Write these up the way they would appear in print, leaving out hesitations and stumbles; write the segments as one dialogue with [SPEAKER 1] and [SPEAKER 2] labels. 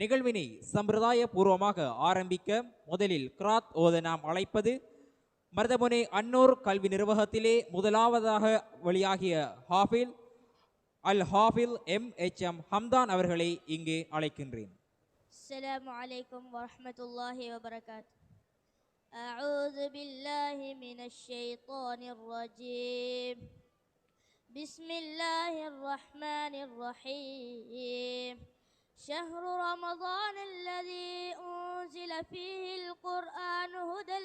[SPEAKER 1] நிகழ்வினை சம்பிரதாய பூர்வமாக ஆரம்பிக்க முதலில் கிராத் ஓத நாம் அழைப்பது மருதமுனை அன்னூர் கல்வி நிர்வாகத்திலே முதலாவதாக வெளியாகிய ஹாஃபில் அல் ஹாஃபில் எம் ஹம்தான் அவர்களை இங்கே அழைக்கின்றேன்.
[SPEAKER 2] அஸ்ஸலாமு அலைக்கும் வரஹ்மத்துல்லாஹி வபரகாத்துஹு. அஊது பில்லாஹி மினஷ் ஷைத்தானிர் ரஜீம். பிஸ்மில்லாஹிர் ரஹ்மானிர் ரஹீம். شهر رمضان الذي أنزل فيه القرآن هدى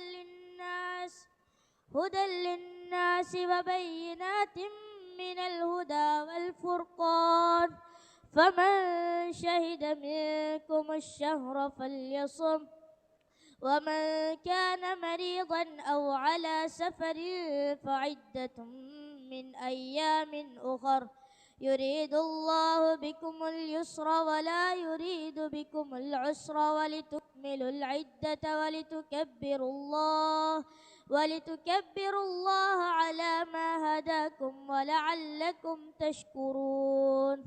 [SPEAKER 2] للناس وبينات من الهدى والفرقان فمن شهد منكم الشهر فليصم ومن كان مريضا أو على سفر فعدة من أيام أخر يريد الله بكم اليسر ولا يريد بكم العسر ولتكملوا العدة ولتكبروا الله على ما هداكم ولعلكم تشكرون.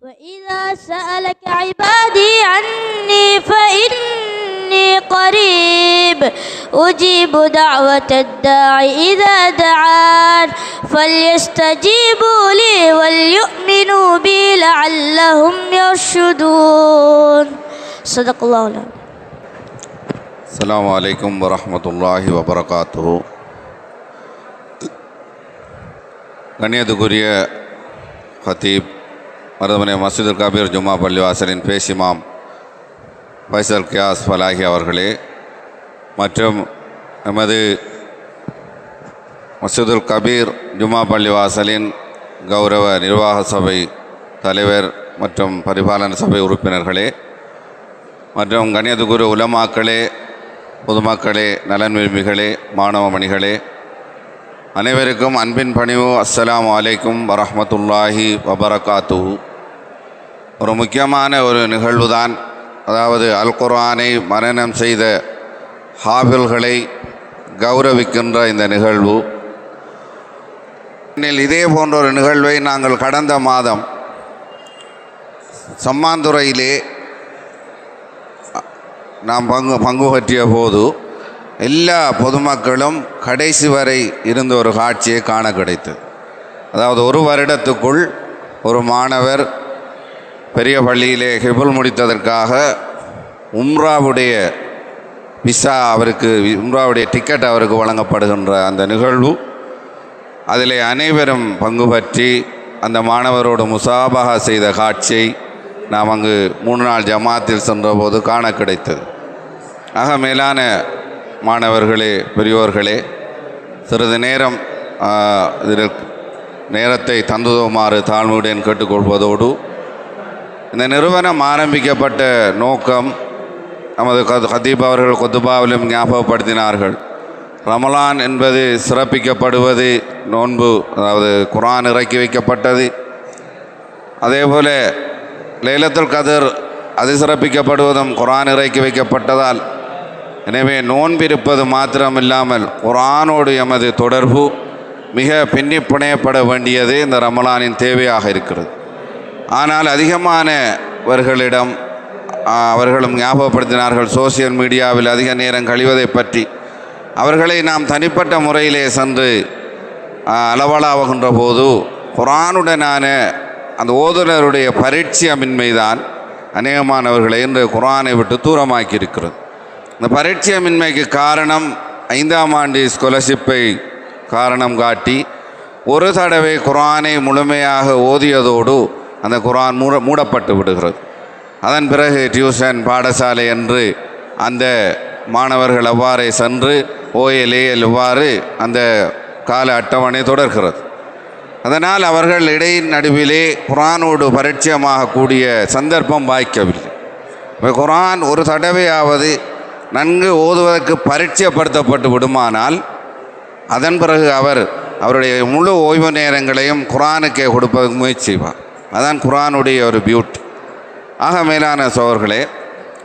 [SPEAKER 2] وإذا سألك عبادي عني فإني قريب أجيب دعوة الداع إذا دعان فليستجيبوا لي وليؤمنوا بي لعلهم يرشدون. صدق الله العظيم.
[SPEAKER 3] السلام عليكم ورحمة الله وبركاته. கண்ணியத்துக்குரிய ஹத்தீப் மருதமுனை மஸ்ஜிதுல் கபீர் ஜும்மா பள்ளிவாசலின் பேசிமாம் ஃபைசல் கியாஸ் ஃபலாஹி அவர்களே மற்றும் நமது மஸ்ஜிதுல் கபீர் ஜும்மா பள்ளிவாசலின் கௌரவ நிர்வாக சபை தலைவர் மற்றும் பரிபாலன சபை உறுப்பினர்களே மற்றும் கண்ணியத்துக்குரிய உலமாக்களே, பொதுமக்களே, நலன் விரும்பிகளே, மாணவ மணிகளே, அனைவருக்கும் அன்பின் பணிவு அஸ்ஸலாமு அலைக்கும் வரஹ்மத்துல்லாஹி வபரகாத்துஹு. ஒரு முக்கியமான ஒரு நிகழ்வு தான், அதாவது அல் குர்ஆனை மனனம் செய்த ஹாஃபில்களை கௌரவிக்கின்ற இந்த நிகழ்வு. இதே போன்ற ஒரு நிகழ்வை நாங்கள் கடந்த மாதம் சம்மாந்துறையிலே நாம் பங்கு பற்றிய போது எல்லா பொதுமக்களும் கடைசி வரை இருந்த ஒரு காட்சியை காண கிடைத்தது. அதாவது ஒரு வருடத்துக்குள் ஒரு மாணவர் பெரிய பள்ளியிலே ஹிபுல் முடித்ததற்காக உம்ராவுடைய விசா அவருக்கு, உம்ராவுடைய டிக்கெட் அவருக்கு வழங்கப்படுகின்ற அந்த நிகழ்வு, அதிலே அனைவரும் பங்கு பற்றி அந்த மாணவரோடு முசாபஹா செய்த காட்சியை நாம் அங்கு 3 நாள் ஜமாத்தில் சென்றபோது காண கிடைத்தது. ஆக மேலான மாணவர்களே, பெரியோர்களே, சிறிது நேரம் இதில் நேரத்தை தந்துதோமாறு தாழ்மையுடன் கேட்டுக்கொள்வதோடு, இந்த நிறுவனம் ஆரம்பிக்கப்பட்ட நோக்கம் நமது ஹதீப் அவர்கள் குத்துபாவிலும் ஞாபகப்படுத்தினார்கள். ரமலான் என்பது சிறப்பிக்கப்படுவது நோன்பு, அதாவது குர்ஆன் இறக்கி வைக்கப்பட்டது. அதேபோல லைலத்துல் கத்ர் அது சிறப்பிக்கப்படுவதும் குர்ஆன் இறக்கி வைக்கப்பட்டதால், எனவே நோன்பிருப்பது மாத்திரமில்லாமல் குர்ஆனோடு எமது தொடர்பு மிக பின்னி பிணையப்பட வேண்டியது இந்த ரமலானின் தேவையாக இருக்கிறது. ஆனால் அதிகமானவர்களிடம் அவர்களும் ஞாபகப்படுத்தினார்கள், சோசியல் மீடியாவில் அதிக நேரம் கழிவதை பற்றி. அவர்களை நாம் தனிப்பட்ட முறையிலே சென்று அளவலாவுகின்ற போது குர்ஆனுடனான அந்த ஓதுநருடைய பரிட்சயமின்மைதான் அநேகமானவர்களை இன்று குர்ஆனை விட்டு தூரமாக்கி இருக்கிறது. இந்த பரிட்சயமின்மைக்கு காரணம் 5ஆம் ஆண்டு ஸ்காலர்ஷிப்பை காரணம் காட்டி ஒரு தடவை குர்ஆனை முழுமையாக ஓதியதோடு அந்த குர்ஆன் மூடப்பட்டு விடுகிறது. அதன் பிறகு டியூஷன் பாடசாலை என்று அந்த மாணவர்கள் அவ்வாறே சென்று OLAL இவ்வாறு அந்த கால அட்டவணை தொடர்கிறது. அதனால் அவர்கள் இடையின் நடுவிலே குர்ஆனோடு பரிட்சயமாக கூடிய சந்தர்ப்பம் வாய்க்கவில்லை. குர்ஆன் ஒரு தடவையாவது நன்கு ஓதுவதற்கு பரிட்சயப்படுத்தப்பட்டு விடுமானால் அதன் பிறகு அவருடைய முழு ஓய்வு நேரங்களையும் குர்ஆனுக்கே கொடுப்பதற்கு முயற்சி செய்வார். அதான் குர்ஆனுடைய ஒரு பியூட்டி. ஆக மேலான சோழர்களே,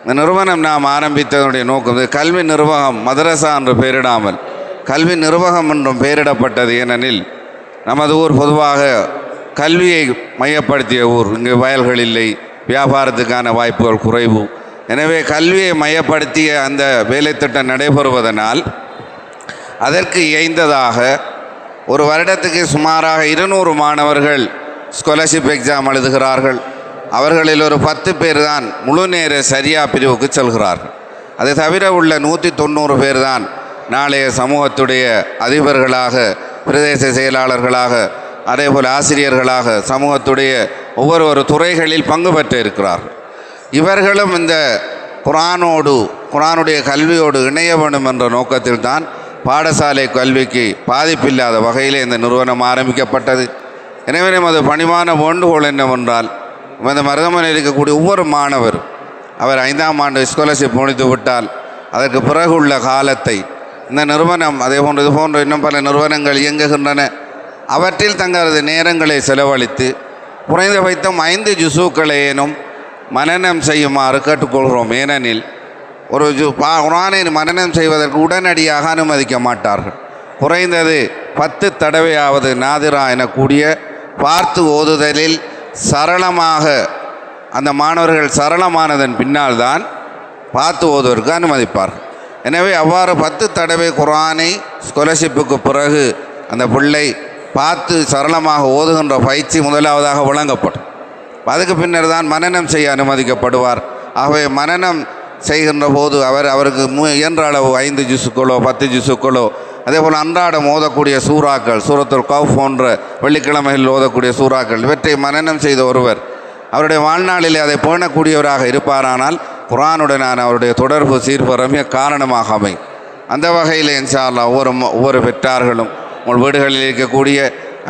[SPEAKER 3] இந்த நிறுவனம் நாம் ஆரம்பித்ததனுடைய நோக்கம் கல்வி நிர்வாகம், மதரசா என்று பெயரிடாமல் கல்வி நிர்வாகம் என்றும் பெயரிடப்பட்டது. ஏனெனில் நமது ஊர் பொதுவாக கல்வியை மையப்படுத்திய ஊர். இங்கு வயல்கள் இல்லை, வியாபாரத்துக்கான வாய்ப்புகள் குறைவு. எனவே கல்வியை மையப்படுத்திய அந்த வேலை திட்டம் நடைபெறுவதனால் அதற்கு இயைந்ததாக ஒரு வருடத்துக்கு சுமாராக 200 மாணவர்கள் ஸ்காலர்ஷிப் எக்ஸாம் எழுதுகிறார்கள். அவர்களில் ஒரு 10 பேர் தான் முழு நேர சரியா பிரிவுக்கு செல்கிறார்கள். அதை தவிர உள்ள 190 பேர் தான் நாளைய சமூகத்துடைய அதிபர்களாக, பிரதேச செயலாளர்களாக, அதேபோல் ஆசிரியர்களாக சமூகத்துடைய ஒவ்வொரு துறைகளில் பங்கு பெற்று இருக்கிறார்கள். இவர்களும் இந்த குர்ஆனுடைய கல்வியோடு இணைய வேண்டும் என்ற நோக்கத்தில் தான் பாடசாலை கல்விக்கு பாதிப்பில்லாத வகையிலே இந்த நிறுவனம் ஆரம்பிக்கப்பட்டது. எனவே நமது பணிவான வேண்டுகோள் என்னவென்றால், இந்த மருதமனையில் இருக்கக்கூடிய ஒவ்வொரு மாணவர் அவர் 5ஆம் ஆண்டு ஸ்காலர்ஷிப் முடித்து விட்டால் அதற்கு பிறகு உள்ள காலத்தை இந்த நிறுவனம், அதே போன்று இது போன்ற இன்னும் பல நிறுவனங்கள் இயங்குகின்றன, அவற்றில் தங்களது நேரங்களை செலவழித்து குறைந்தபட்சம் 5 ஜுசுக்களேனும் மனனம் செய்யுமாறு கேட்டுக்கொள்கிறோம். ஏனெனில் ஒரு குர்ஆனை மனனம் செய்வதற்கு உடனடியாக அனுமதிக்க மாட்டார்கள். குறைந்தது 10 தடவையாவது நாதிரா எனக்கூடிய பார்த்து ஓதுதலில் சரளமாக அந்த மாணவர்கள் சரளமானதன் பின்னால் தான் பார்த்து ஓதுவதற்கு அனுமதிப்பார்கள். எனவே அவ்வாறு 10 தடவை குர்ஆனை ஸ்காலர்ஷிப்புக்கு பிறகு அந்த பிள்ளை பார்த்து சரளமாக ஓதுகின்ற பயிற்சி முதலாவதாக வழங்கப்படும். அதுக்கு பின்னர் தான் மனனம் செய்ய அனுமதிக்கப்படுவார். ஆகவே மனனம் செய்கின்ற போது அவருக்கு இயன்ற அளவு 5 ஜுசுக்களோ 10 ஜுசுக்களோ, அதே போல் அன்றாடம் ஓதக்கூடிய சூறாக்கள், சூரத்துல் கஃப் போன்ற வெள்ளிக்கிழமைகளில் ஓதக்கூடிய சூறாக்கள், இவற்றை மனனம் செய்த ஒருவர் அவருடைய வாழ்நாளிலே அதை பேணக்கூடியவராக இருப்பாரானால் குர்ஆனுடனான அவருடைய தொடர்பு சீர்பரமிய காரணமாக அமையும். அந்த வகையில் இன்ஷா அல்லாஹ் ஒவ்வொரு பெற்றார்களும் உங்கள் வீடுகளில் இருக்கக்கூடிய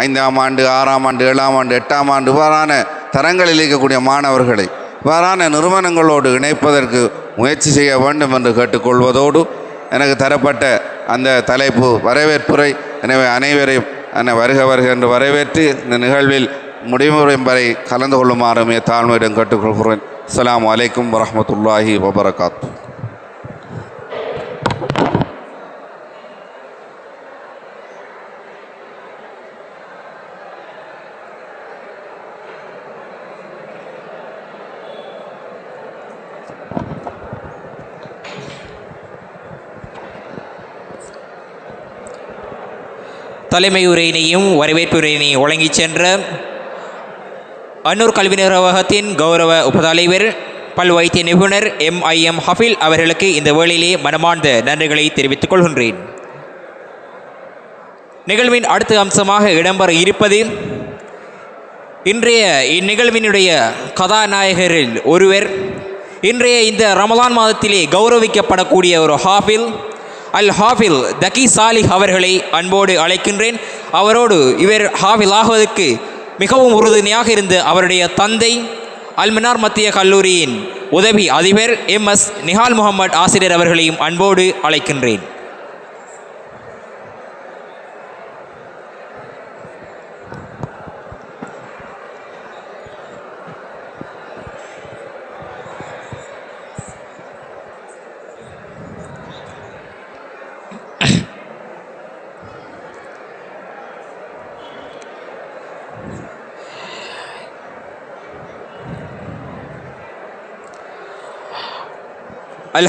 [SPEAKER 3] 5ஆம் ஆண்டு 6ஆம் ஆண்டு 7ஆம் ஆண்டு 8ஆம் ஆண்டு இவ்வாறான தரங்களில் இருக்கக்கூடிய மாணவர்களை இவ்வாறான நிறுவனங்களோடு இணைப்பதற்கு முயற்சி செய்ய வேண்டும் என்று கேட்டுக்கொள்வதோடு, எனக்கு தரப்பட்ட அந்த தலைப்பு வரவேற்புரை. எனவே அனைவரையும் வருக என்று வரவேற்று இந்த நிகழ்வில் முடிவுரை வரை கலந்து கொள்ளுமாறுமே தாழ்மையிடம் கேட்டுக்கொள்கிறேன். அஸ்ஸலாமு அலைக்கும் வரஹ்மத்துல்லாஹி வபரகாத்துஹு.
[SPEAKER 1] தலைமையுரையினையும் வரவேற்புரையினையும் வழங்கிச் சென்ற அன்னூர் கல்வி நிர்வாகத்தின் கௌரவ உபதலைவர் பல் வைத்திய நிபுணர் MIM ஹஃபீல் அவர்களுக்கு இந்த வேளையிலே மனமார்ந்த நன்றிகளை தெரிவித்துக் கொள்கின்றேன். நிகழ்வின் அடுத்த அம்சமாக இடம்பெற இருப்பது இன்றைய இந்நிகழ்வினுடைய கதாநாயகரில் ஒருவர், இன்றைய இந்த ரமலான் மாதத்திலே கௌரவிக்கப்படக்கூடிய ஒரு ஹாஃபில் ஹாஃபில் தக்கி சாலிஹ் அவர்களை அன்போடு அழைக்கின்றேன். அவரோடு இவர் ஹாஃபில் ஆகுவதற்கு மிகவும் உறுதுணையாக இருந்த அவருடைய தந்தை அல்மினார் மத்திய கல்லூரியின் உதவி அதிபர் MS நிஹால் முகமது ஆசிரியர் அவர்களையும் அன்போடு அழைக்கின்றேன்.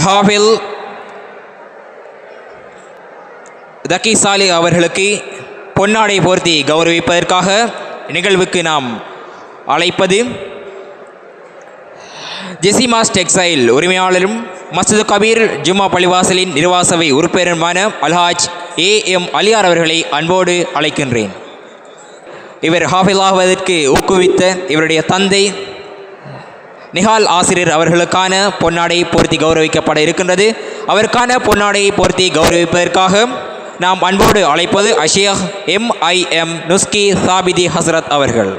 [SPEAKER 1] ஹாஃபில் தக்கி சாலிஹ் அவர்களுக்கு பொன்னாடை போர்த்தி கௌரவிப்பதற்காக நிகழ்வுக்கு நாம் அழைப்பது ஜெசிமாஸ் டெக்ஸ்டைல் உரிமையாளரும் மஸ்ஜித் கபீர் ஜும்மா பள்ளிவாசலின் நிர்வாக உறுப்பினருமான அல்ஹாஜ் AM அலியார் அவர்களை அன்போடு அழைக்கின்றேன். இவர் ஹாஃபில் ஆகுவதற்கு ஊக்குவித்த இவருடைய தந்தை நிஹால் ஆசிரியர் அவர்களுக்கான பொன்னாடை போர்த்தி கௌரவிக்கப்பட இருக்கின்றது. அவருக்கான பொன்னாடை போர்த்தி கௌரவிப்பதற்காக நாம் அன்போடு அழைப்பது ஷேக் MIM நுஸ்கி சாபிதி ஹஸ்ரத் அவர்கள்.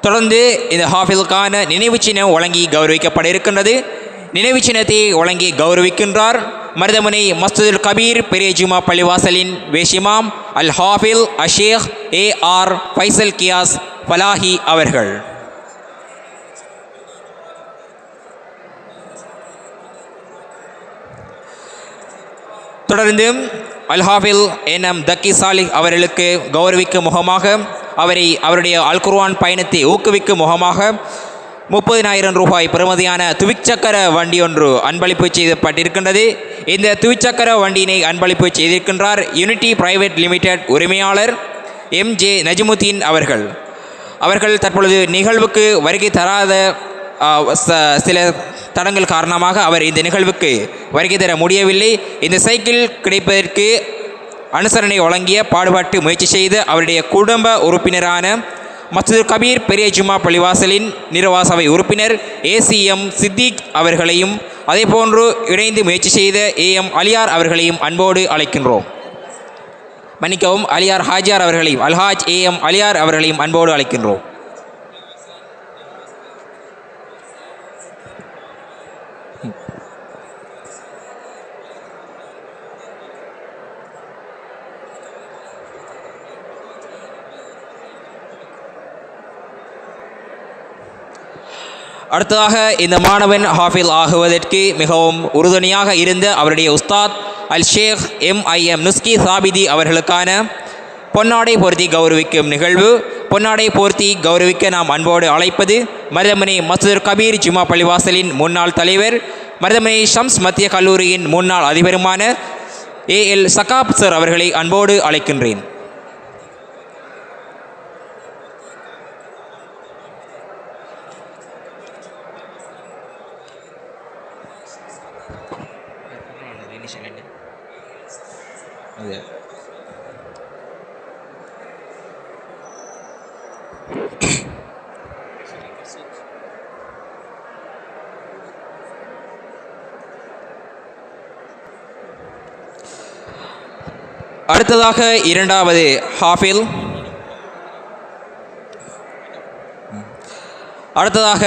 [SPEAKER 1] தொடர்ந்து இந்த ஹாஃபிலுக்கான நினைவு சின்னம் வழங்கி கௌரவிக்கப்பட இருக்கின்றது. நினைவு சின்னத்தை வழங்கி கௌரவிக்கின்றார் மருதமுனை மஸ்ஜிதுல் கபீர் பெரிய ஜுமா பள்ளிவாசலின் வேஷிமாம் ஹாஃபில் ஷேக் AR ஃபைசல் கியாஸ் ஃபலாஹி அவர்கள். தொடர்ந்து அல்ஹாஃபில் என்எம் தக்கி சாலிஹ் அவர்களுக்கு கௌரவிக்கும் முகமாக அவருடைய அல் குர்ஆன் பயணத்தை ஊக்குவிக்கும் முகமாக 30,000 ரூபாய் பெறுமதியான துவிச்சக்கர வண்டி ஒன்று அன்பளிப்பு செய்யப்பட்டிருக்கின்றது. இந்த துவிச்சக்கர வண்டியினை அன்பளிப்பு செய்திருக்கின்றார் யூனிட்டி பிரைவேட் லிமிடெட் உரிமையாளர் எம்ஜே நஜ்முதீன் அவர்கள் தற்பொழுது நிகழ்வுக்கு வருகை தராத சில தடங்கள் காரணமாக அவர் இந்த நிகழ்வுக்கு வருகை தர முடியவில்லை. இந்த சைக்கிள் கிடைப்பதற்கு அனுசரணை வழங்கிய பாடுபட்டு முயற்சி செய்த அவருடைய குடும்ப உறுப்பினரான மஸ்ஜித் கபீர் பெரிய ஜும்மா பள்ளிவாசலின் நிர்வாக சபை உறுப்பினர் ஏசிஎம் சித்திக் அவர்களையும் அதேபோன்று இணைந்து முயற்சி செய்த ஏஎம் அலியார் அவர்களையும் அன்போடு அழைக்கின்றோம். மன்னிக்கவும், அலியார் ஹாஜியார் அவர்களையும் அல்ஹாஜ் ஏஎம் அலியார் அவர்களையும் அன்போடு அழைக்கின்றோம். அடுத்ததாக இந்த மாணவன் ஹாஃபில் ஆகுவதற்கு மிகவும் உறுதுணையாக இருந்த அவருடைய உஸ்தாத் அல் ஷேக் MIM நுஸ்கி சாபிதி அவர்களுக்கான பொன்னாடை போர்த்தி கௌரவிக்கும் நிகழ்வு. பொன்னாடை போர்த்தி கௌரவிக்க நாம் அன்போடு அழைப்பது மருதமனை மஸ்ஜித் கபீர் ஜும்மா பள்ளிவாசலின் முன்னாள் தலைவர், மருதமனை ஷம்ஸ் மத்திய கல்லூரியின் முன்னாள் அதிபருமான AL சகாப் சார் அவர்களை அன்போடு அழைக்கின்றேன். அடுத்ததாக இரண்டாவது ஹாஃபில். அடுத்ததாக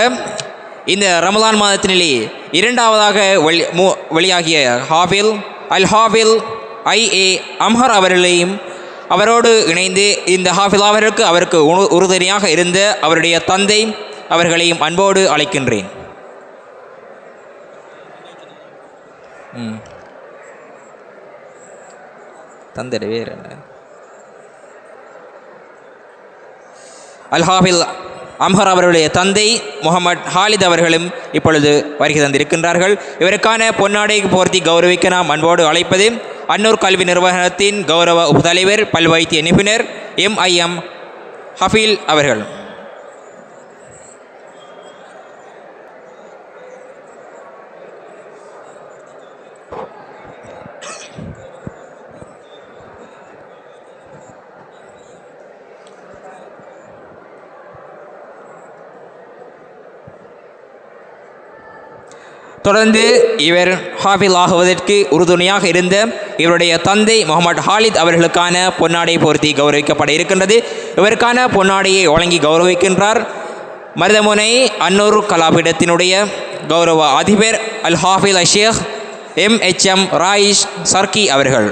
[SPEAKER 1] இந்த ரமலான் மாதத்தினிலே இரண்டாவதாக வெளியாகிய ஹாஃபில் அல் ஹாஃபில் IA அம்ஹர் அவர்களையும் அவரோடு இணைந்து இந்த ஹாஃபில் அவருக்கு உறுதுணையாக இருந்த அவருடைய தந்தை அவர்களையும் அன்போடு அழைக்கின்றேன். தந்தை வேறு என்ன? அல் ஹாஃபில் அம்ஹர் அவருடைய தந்தை முகமது ஹாலித் அவர்களும் இப்பொழுது வருகை தந்திருக்கின்றார்கள். இவருக்கான பொன்னாடை போர்த்தி கௌரவிக்க நாம் அன்போடு அழைப்பது அன்னூர் கல்வி நிறுவனத்தின் கௌரவ உபதலைவர் பல் வைத்திய நிபுணர் MIM ஹஃபீல் அவர்கள். தொடர்ந்து இவர் ஹாஃபில் ஆகுவதற்கு உறுதுணையாக இருந்த இவருடைய தந்தை முகமது ஹாலித் அவர்களுக்கான பொன்னாடை போர்த்தி கௌரவிக்கப்பட இருக்கின்றது. இவருக்கான பொன்னாடையை வழங்கி கௌரவிக்கின்றார் மருதமுனை அன்னூர் கலாபீடத்தினுடைய கௌரவ அதிபர் அல் ஹாஃபில் ஷேக் MHM ராயிஷ் சர்க்கி அவர்கள்.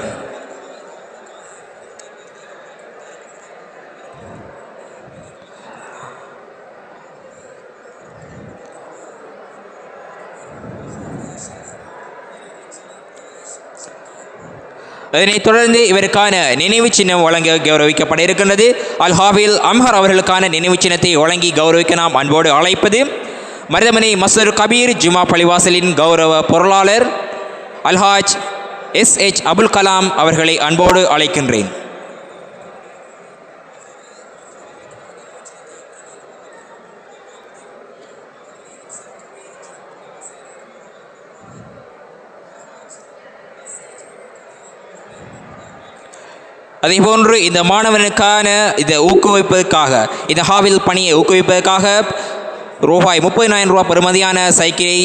[SPEAKER 1] இதனைத் தொடர்ந்து இவருக்கான நினைவு சின்னம் வழங்க கௌரவிக்கப்பட இருக்கின்றது. அல் ஹாஃபில் அம்ஹர் அவர்களுக்கான நினைவு சின்னத்தை வழங்கி கௌரவிக்க நாம் அன்போடு அழைப்பது மருதமனை மஸ்ஜித் கபீர் ஜும்மா பள்ளிவாசலின் கௌரவ பொருளாளர் அல்ஹாஜ் SH அபுல் கலாம் அவர்களை அன்போடு அழைக்கின்றேன். அதேபோன்று இந்த மாணவனுக்கான இதை ஊக்குவிப்பதற்காக இந்த ஹாஃபில் பணியை ஊக்குவிப்பதற்காக ரூபாய் 30,000 பெறுமதியான சைக்கிளை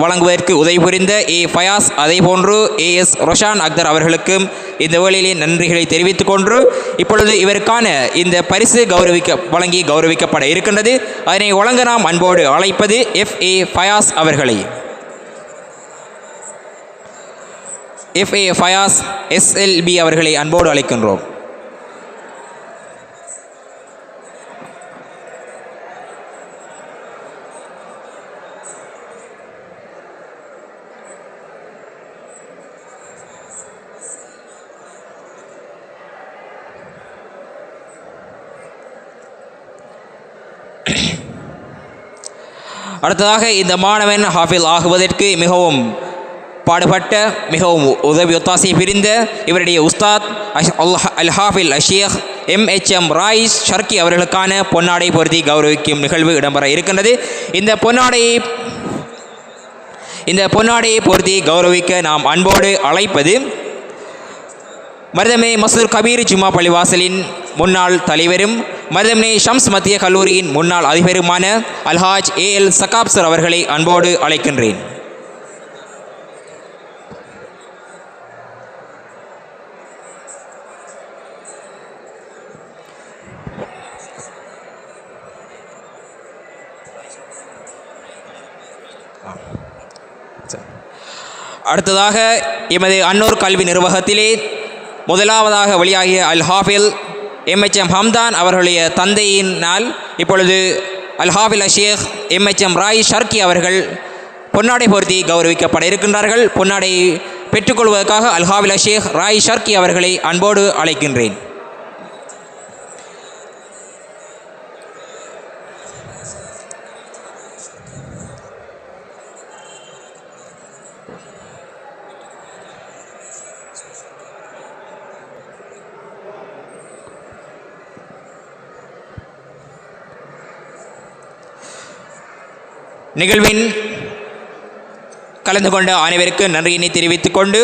[SPEAKER 1] வழங்குவதற்கு உதவி புரிந்த ஃபயாஸ் அதேபோன்று AS ரொஷான் அக்தர் அவர்களுக்கும் இந்த வேளையிலே நன்றிகளை தெரிவித்துக் கொண்டு இப்பொழுது இவருக்கான இந்த பரிசு வழங்கி கௌரவிக்கப்பட இருக்கின்றது. அதனை வழங்க நாம் அன்போடு அழைப்பது FA ஃபயாஸ் அவர்களை. FA ஃபயாஸ் SLB அவர்களை அன்போடு அழைக்கின்றோம். அடுத்ததாக இந்த மாணவன் ஹாஃபில் ஆகுவதற்கு மிகவும் பாடுபட்ட மிகவும் உதவி ஒத்தாசை பிரிந்த இவருடைய உஸ்தாத் அல் ஹாஃபில் ஷேக் MHM ராயிஸ் ஷர்கி அவர்களுக்கான பொன்னாடை பொருத்தி கௌரவிக்கும் நிகழ்வு இடம்பெற இருக்கின்றது. இந்த பொன்னாடையை பொருத்தி கௌரவிக்க நாம் அன்போடு அழைப்பது மருதமனை மசூர் கபீர் ஜும்மா பள்ளிவாசலின் முன்னாள் தலைவரும் மருதமனை ஷம்ஸ் மத்திய கல்லூரியின் முன்னாள் அதிபருமான அல்ஹாஜ் AL சகாப் சார் அவர்களை அன்போடு அழைக்கின்றேன். அடுத்ததாக எமது அன்னூர் கல்வி நிர்வாகத்திலே முதலாவதாக வெளியாகிய அல் ஹாஃபில் MHM ஹம்தான் அவர்களுடைய தந்தையினால் இப்பொழுது அல் ஹாஃபில் ஷேக் MHM ராயிஸ் ஷர்கி அவர்கள் பொன்னாடை பொருத்தி கௌரவிக்கப்பட இருக்கின்றார்கள். பொன்னாடை பெற்றுக்கொள்வதற்காக அல் ஹாஃபில் ஷேக் ராயிஸ் ஷர்கி அவர்களை அன்போடு அழைக்கின்றேன். நிகழ்வின் கலந்து கொண்ட அனைவருக்கு நன்றியினை தெரிவித்துக் கொண்டு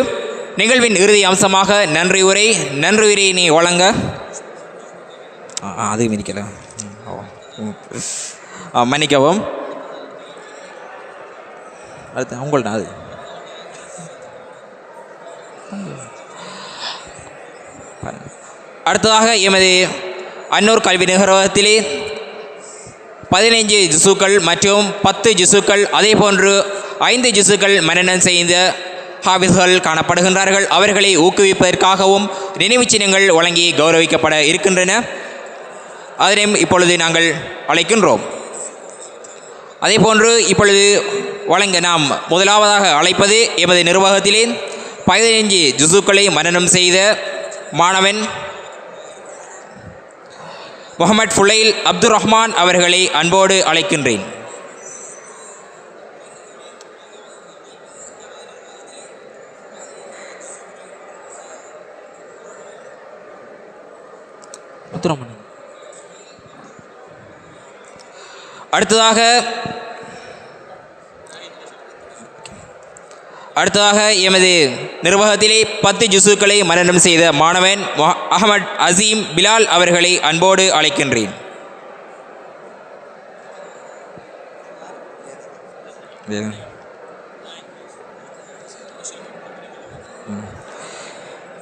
[SPEAKER 1] நிகழ்வின் இறுதி அம்சமாக நன்றி உரையினை வழங்க அது மிதிக்கல மன்னிக்கவும். அடுத்து உங்கள்ட்ட அது அடுத்ததாக எமது அன்னூர் கல்வி நிர்வாகத்திலே 15 ஜுசுக்கள் மற்றும் 10 ஜுசுக்கள் அதே போன்று 5 ஜுசுக்கள் மனனம் செய்த ஹாஃபிஸ்கள் காணப்படுகின்றார்கள். அவர்களை ஊக்குவிப்பதற்காகவும் நினைவு சின்னங்கள் வழங்கி கௌரவிக்கப்பட இருக்கின்றன. அதனையும் இப்பொழுது நாங்கள் அழைக்கின்றோம். அதே போன்று இப்பொழுது வழங்க நாம் முதலாவதாக அழைப்பது எமது நிர்வாகத்திலே 15 ஜுசுக்களை மனனம் செய்த மாணவன் முகமது ஃபுலைல் அப்துல் ரஹ்மான் அவர்களை அன்போடு அழைக்கின்றேன். அடுத்ததாக எமது நிர்வாகத்திலே 10 ஜுசுக்களை மனனம் செய்த மாணவன் அஹமட் அசீம் பிலால் அவர்களை அன்போடு அழைக்கின்றேன்.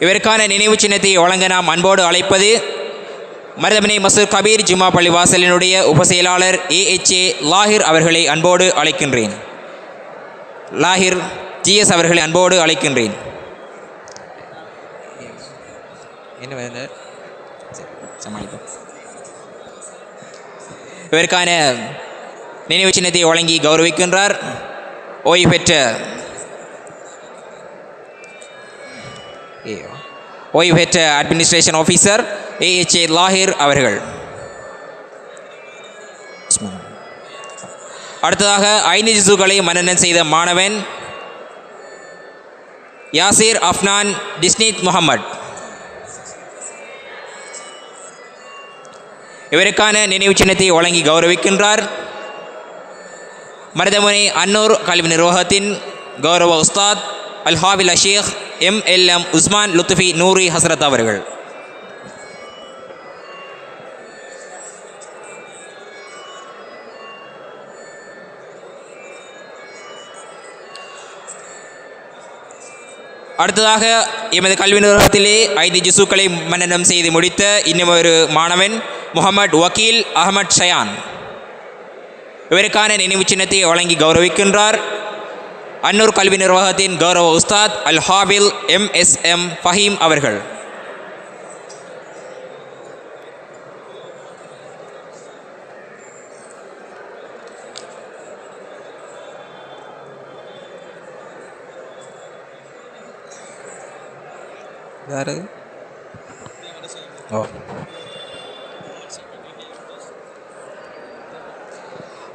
[SPEAKER 1] இவருக்கான நினைவு சின்னத்தை வழங்க நாம் அன்போடு அழைப்பது மருதமனை மசூர் கபீர் ஜும்மா பள்ளிவாசலினுடைய உபசெயலாளர் AHA லாஹிர் அவர்களை அன்போடு அழைக்கின்றேன். லாஹிர் GS அவர்களை அன்போடு அழைக்கின்றேன். இவருக்கான நினைவு சின்னத்தை வழங்கி கௌரவிக்கின்றார் ஓய்வு பெற்ற அட்மினிஸ்ட்ரேஷன் ஆஃபீஸர் AHA லாஹிர் அவர்கள். அடுத்ததாக 5 ஜுசுக்களை மனனம் செய்த மாணவன் யாசிர் அஃப்னான் டிஸ்னித் முகமது. இவருக்கான நினைவு சின்னத்தை வழங்கி கௌரவிக்கின்றார் மருதமனை அன்னூர் கல்வி நிர்வாகத்தின் கௌரவ உஸ்தாத் அல் ஹாஃபில் ஷேக் MLM உஸ்மான் லுத்ஃபி நூரி ஹஸ்ரத் அவர்கள். அடுத்ததாக எமது கல்வி நிறுவனத்திலே 5 ஜுசுக்களை மனனம் செய்து முடித்த இன்னும் ஒரு மாணவன் முகமது வக்கீல் அஹமத் ஷயான். இவருக்கான நினைவு சின்னத்தை வழங்கி கௌரவிக்கின்றார் அன்னூர் கல்வி நிர்வாகத்தின் கௌரவ உஸ்தாத் அல் ஹாஃபில் MSM ஃபஹீம் அவர்கள்.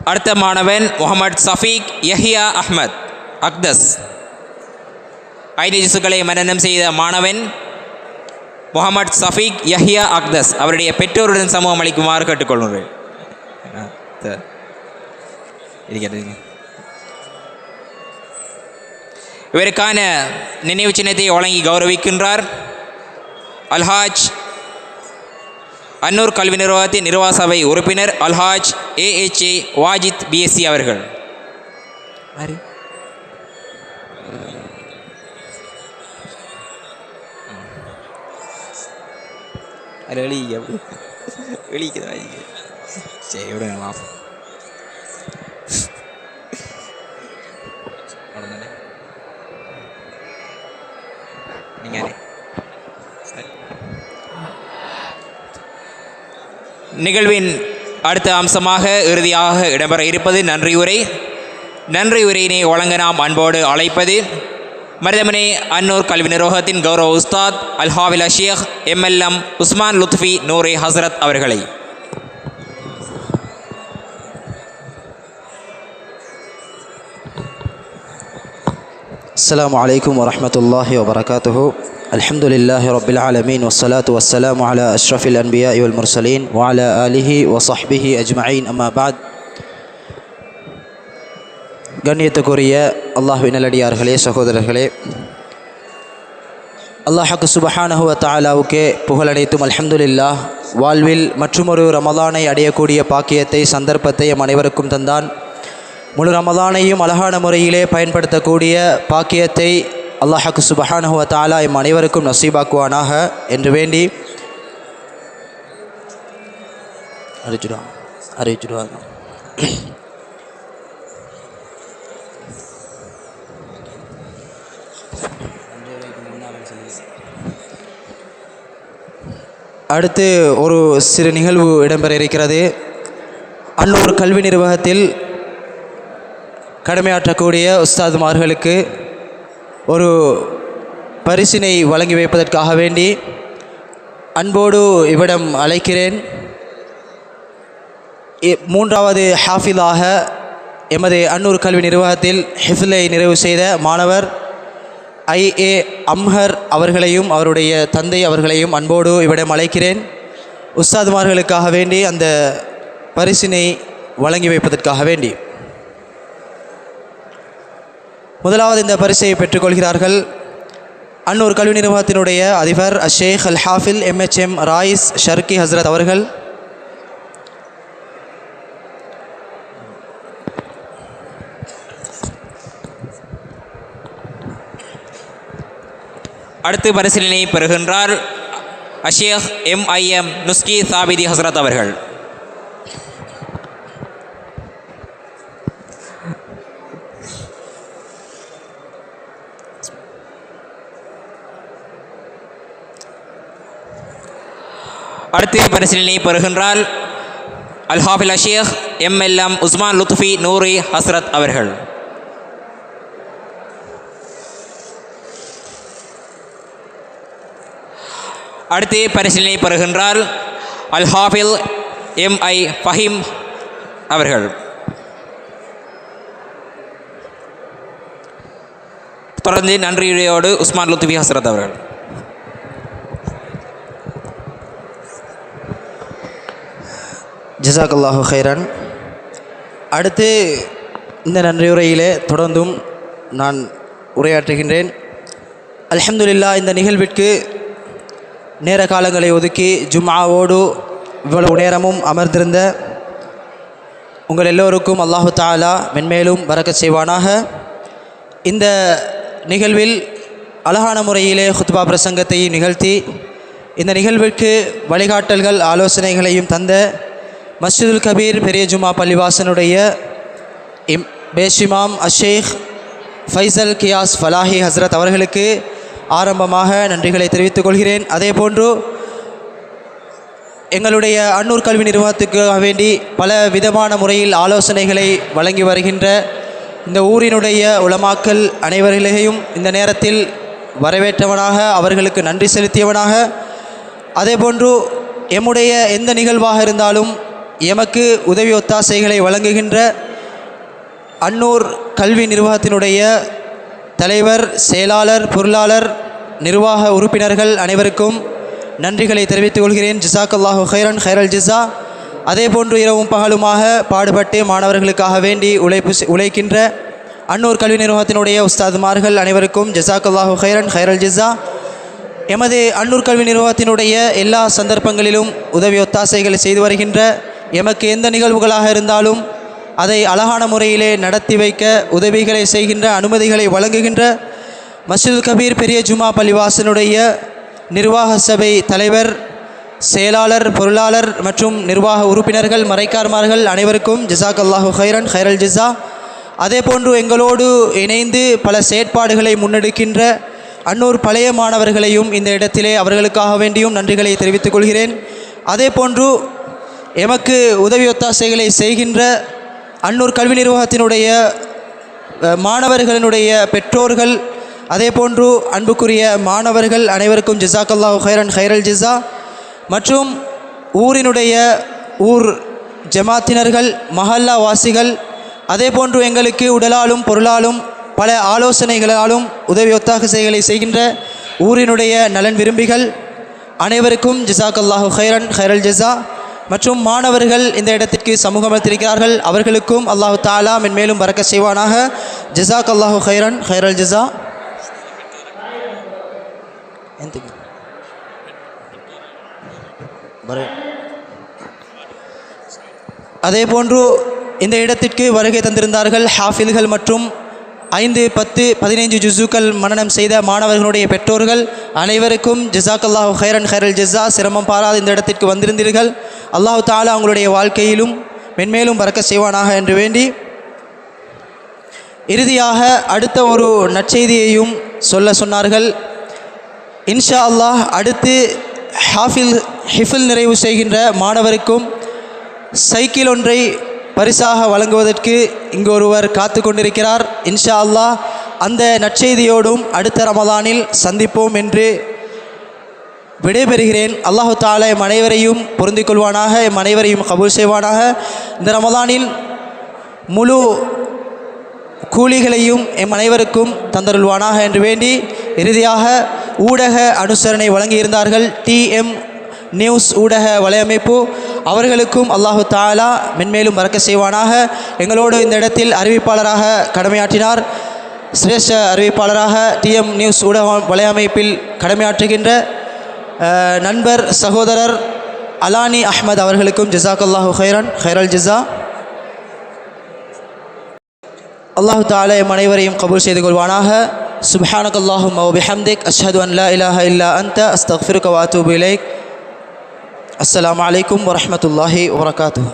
[SPEAKER 1] அடுத்த மாணவன் முகமது சஃபீக் யஹியா அஹ்மத் அக்தஸ். ஐடிஜிசுக்களை மனனம் செய்த மாணவன் முகமது சஃபீக் யஹியா அக்தஸ் அவருடைய பெற்றோருடன் சமூகம் அளிக்குமாறு கேட்டுக்கொள்கிறேன். இவருக்கான நினைவு சின்னத்தை வழங்கி கௌரவிக்கின்றார் அல்ஹாஜ் அன்னூர் கல்வி நிறுவனத்தின் நிர்வாக சபை உறுப்பினர் அல்ஹாஜ் AHA வாஜித் BSc அவர்கள். நிகழ்வின் அடுத்த அம்சமாக இறுதியாக இடம்பெற இருப்பது நன்றியுரை. நன்றியுரையினை வழங்க நாம் அன்போடு அழைப்பது மருதமனை அன்னூர் கல்வி நிர்வாகத்தின் கௌரவ உஸ்தாத் அல்ஹாவில் ஷேக் MLM உஸ்மான் லுத்ஃபி நூரே ஹசரத் அவர்களை.
[SPEAKER 4] السلام عليكم ورحمة الله وبركاته. الحمد لله رب العالمين والصلاة والسلام على أشرف الأنبياء والمرسلين وعلى آله وصحبه أجمعين. أما بعد. கண்ணியத்துக்குரிய அல்லாஹ்வின் நல்லடியார்களே, சகோதரர்களே, அல்லாஹ்வுக்கு சுப்ஹானஹு வ தஆலாவுக்கே புகழனைத்தும் அல்ஹம்துலில்லாஹ். வாழ்வில் மற்றுமொரு ரமலானை அடையக்கூடிய பாக்கியத்தை சந்தர்ப்பத்தை எம் அனைவருக்கும் தந்தான். முழு ரமலானையும் அழகான முறையிலே பயன்படுத்தக்கூடிய பாக்கியத்தை அல்லாஹ்வுக்கு சுப்ஹானஹு வ தஆலா எம் அனைவருக்கும் நசீபாக்குவானாக என்று வேண்டி அறிவிச்சுடுவாங்க. அடுத்து ஒரு சிறு நிகழ்வு இடம்பெற இருக்கிறது. அன்னூர் கல்வி நிர்வாகத்தில் கடமையாற்றக்கூடிய உஸ்தாதுமார்களுக்கு ஒரு பரிசினை வழங்கி வைப்பதற்காக வேண்டி அன்போடு இவ்விடம் அழைக்கிறேன். மூன்றாவது ஹாஃபிலாக எமது அன்னூர் கல்வி நிர்வாகத்தில் ஹிஃப்லை நிறைவு செய்த மாணவர் IA அம்ஹர் அவர்களையும் அவருடைய தந்தை அவர்களையும் அன்போடு இவ்விடம் அழைக்கிறேன். உஸ்தாதுமார்களுக்காக வேண்டி அந்த பரிசினை வழங்கி வைப்பதற்காக வேண்டி முதலாவது இந்த பரிசை பெற்றுக்கொள்கிறார்கள் அன்னூர் கல்வி நிர்வாகத்தினுடைய அதிபர் ஷேக் அல் ஹாஃபில் MHM ராயிஸ் ஷர்கி ஹஸ்ரத் அவர்கள்.
[SPEAKER 1] அடுத்து பரிசீலனை பெறுகின்றார் ஷேக் MIM நுஸ்கி சாபிதி ஹஸ்ரத் அவர்கள். அடுத்து பரிசீலனை பெறுகின்றார் அல்ஹாஃபில் ஷேக் MLM உஸ்மான் லுத்ஃபி நூரி ஹஸ்ரத் அவர்கள். அடுத்து பரிசீலனை பெறுகின்றார் அல்ஹாஃபில் MI ஃபஹீம் அவர்கள். தொடர்ந்து நன்றியோடு உஸ்மான் லுத்ஃபி ஹஸ்ரத் அவர்கள்.
[SPEAKER 4] ஜஸாக்கல்லாஹு ஹைரன். அடுத்து இந்த நன்றியுரையிலே தொடர்ந்தும் நான் உரையாற்றுகின்றேன். அல்ஹம்துலில்லாஹ், இந்த நிகழ்விற்கு நேர காலங்களை ஒதுக்கி ஜும்ஆவோடு இவ்வளவு நேரமும் அமர்ந்திருந்த உங்கள் எல்லோருக்கும் அல்லாஹு தஆலா மென்மேலும் பரக்கத் செய்வானாக. இந்த நிகழ்வில் அழகான முறையிலே ஹுத்பா பிரசங்கத்தை நிகழ்த்தி இந்த நிகழ்விற்கு வழிகாட்டல்கள் ஆலோசனைகளையும் தந்த மஸ்ஜிதுல் கபீர் பெரிய ஜும்மா பள்ளிவாசனுடைய பேஷிமாம் ஷேக் ஃபைசல் கியாஸ் ஃபலாஹி ஹஸ்ரத் அவர்களுக்கு ஆரம்பமாக நன்றிகளை தெரிவித்துக் கொள்கிறேன். அதே போன்று எங்களுடைய அன்னூர் கல்வி நிறுவனத்துக்காக வேண்டி பல விதமான முறையில் ஆலோசனைகளை வழங்கி வருகின்ற இந்த ஊரினுடைய உலமாக்கள் அனைவர்களையும் இந்த நேரத்தில் வரவேற்றவனாக அவர்களுக்கு நன்றி செலுத்தியவனாக, அதே போன்று எம்முடைய எந்த நிகழ்வாக இருந்தாலும் எமக்கு உதவி ஒத்தாசைகளை வழங்குகின்ற அன்னூர் கல்வி நிர்வாகத்தினுடைய தலைவர், செயலாளர், பொருளாளர், நிர்வாக உறுப்பினர்கள் அனைவருக்கும் நன்றிகளை தெரிவித்துக் கொள்கிறேன். ஜிசாக்கல்லாஹு ஹைரன் ஹைரல் ஜிசா. அதே போன்று இரவும் பகலுமாக பாடுபட்டு மாணவர்களுக்காக வேண்டி உழைக்கின்ற அன்னூர் கல்வி நிர்வாகத்தினுடைய உஸ்தாதுமார்கள் அனைவருக்கும் ஜிசாக்கல்லாஹு ஹைரன் ஹைரல் ஜிசா. எமது அன்னூர் கல்வி நிர்வாகத்தினுடைய எல்லா சந்தர்ப்பங்களிலும் உதவி ஒத்தாசைகளை செய்து வருகின்ற, எமக்கு எந்த நிகழ்வுகளாக இருந்தாலும் அதை அழகான முறையிலே நடத்தி வைக்க உதவிகளை செய்கின்ற, அனுமதிகளை வழங்குகின்ற மஸ்ஜிதுல் கபீர் பெரிய ஜுமா பள்ளிவாசனுடைய நிர்வாக சபை தலைவர், செயலாளர், பொருளாளர் மற்றும் நிர்வாக உறுப்பினர்கள், மறைக்கார்மார்கள் அனைவருக்கும் ஜிசாக்கல்லாஹு ஹைரன் ஹைரல் ஜிசா. அதே போன்று எங்களோடு இணைந்து பல செயற்பாடுகளை முன்னெடுக்கின்ற அன்னூர் பழைய மாணவர்களையும் இந்த இடத்திலே அவர்களுக்காக வேண்டியும் நன்றிகளை தெரிவித்துக் கொள்கிறேன். அதே போன்று எமக்கு உதவி ஒத்தாசைகளை செய்கின்ற அன்னூர் கல்வி நிர்வாகத்தினுடைய மாணவர்களினுடைய பெற்றோர்கள், அதே போன்று அன்புக்குரிய மாணவர்கள் அனைவருக்கும் ஜிசாக்கல்லாஹு ஹைரன் ஹைரல் ஜிசா. மற்றும் ஊரினுடைய ஜமாத்தினர்கள், மஹல்லா வாசிகள், அதே போன்று எங்களுக்கு உடலாலும் பொருளாலும் பல ஆலோசனைகளாலும் உதவி ஒத்தாசைகளை செய்கின்ற ஊரினுடைய நலன் விரும்பிகள் அனைவருக்கும் ஜிசாக்கல்லாஹு ஹைரன் ஹைரல் ஜிசா. மற்றும் மாணவர்கள் இந்த இடத்திற்கு சமூகம் அளித்திருக்கிறார்கள், அவர்களுக்கும் அல்லாஹு தாலா மென்மேலும் பரக்க செய்வானாக. ஜிசாக்கல்லாஹு ஹைரன் ஹைரல் ஜிசா. அதே போன்று இந்த இடத்திற்கு வருகை தந்திருந்தார்கள் ஹாஃபில்கள் மற்றும் 5, 10, 15 ஜுசுக்கள் மனனம் செய்த மாணவர்களுடைய பெற்றோர்கள் அனைவருக்கும் ஜிசாக்கல்லாஹு ஹைரன் ஹைரல் ஜிசா. சிரமம் பாராது இந்த இடத்திற்கு வந்திருந்தீர்கள். அல்லாஹு தாலா அவங்களுடைய வாழ்க்கையிலும் மென்மேலும் பரக்க செய்வானாக என்று வேண்டி, இறுதியாக அடுத்த ஒரு நற்செய்தியையும் சொன்னார்கள். இன்ஷா அல்லாஹ் அடுத்து ஹிஃபில் நிறைவு செய்கின்ற மாணவருக்கும் சைக்கிள் ஒன்றை பரிசாக வழங்குவதற்கு இங்கு ஒருவர் காத்து கொண்டிருக்கிறார். இன்ஷா அல்லாஹ் அந்த நற்செய்தியோடும் அடுத்த ரமலானில் சந்திப்போம் என்று விடைபெறுகிறேன். அல்லாஹு தாலா எம் அனைவரையும் பொருந்திக் கொள்வானாக, எம் அனைவரையும் கபூல் செய்வானாக. இந்த ரமலானில் முழு கூலிகளையும் எம் அனைவருக்கும் தந்தருள்வானாக என்று வேண்டி, இறுதியாக ஊடக அனுசரணை வழங்கியிருந்தார்கள் TM நியூஸ் ஊடக வலையமைப்பு, அவர்களுக்கும் அல்லாஹு தாலா மென்மேலும் பரக்க செய்வானாக. எங்களோடு இந்த இடத்தில் அறிவிப்பாளராக கடமையாற்றினார், சிரேஷ்ட அறிவிப்பாளராக TM நியூஸ் ஊடக வலையமைப்பில் கடமையாற்றுகின்ற நண்பர் சகோதரர் அலானி அஹ்மத் அவர்களுக்கும் ஜிசாக்கல்லாஹு ஹைரன் ஹைரல் ஜிசா. அல்லாஹு தாலா எம் அனைவரையும் கபூல் செய்து கொள்வானாக. சுப்ஹானக்கல்லாஹும்ம வ பிஹம்திக் அஷ்ஹது அன் லா இலாஹா இல்லா அன்த அஸ்தக்ஃபிருக வ அத்தூபு இலைக். அஸ்ஸலாமு அலைக்கும் வரஹ்மத்துல்லாஹி வபரகாத்துஹு.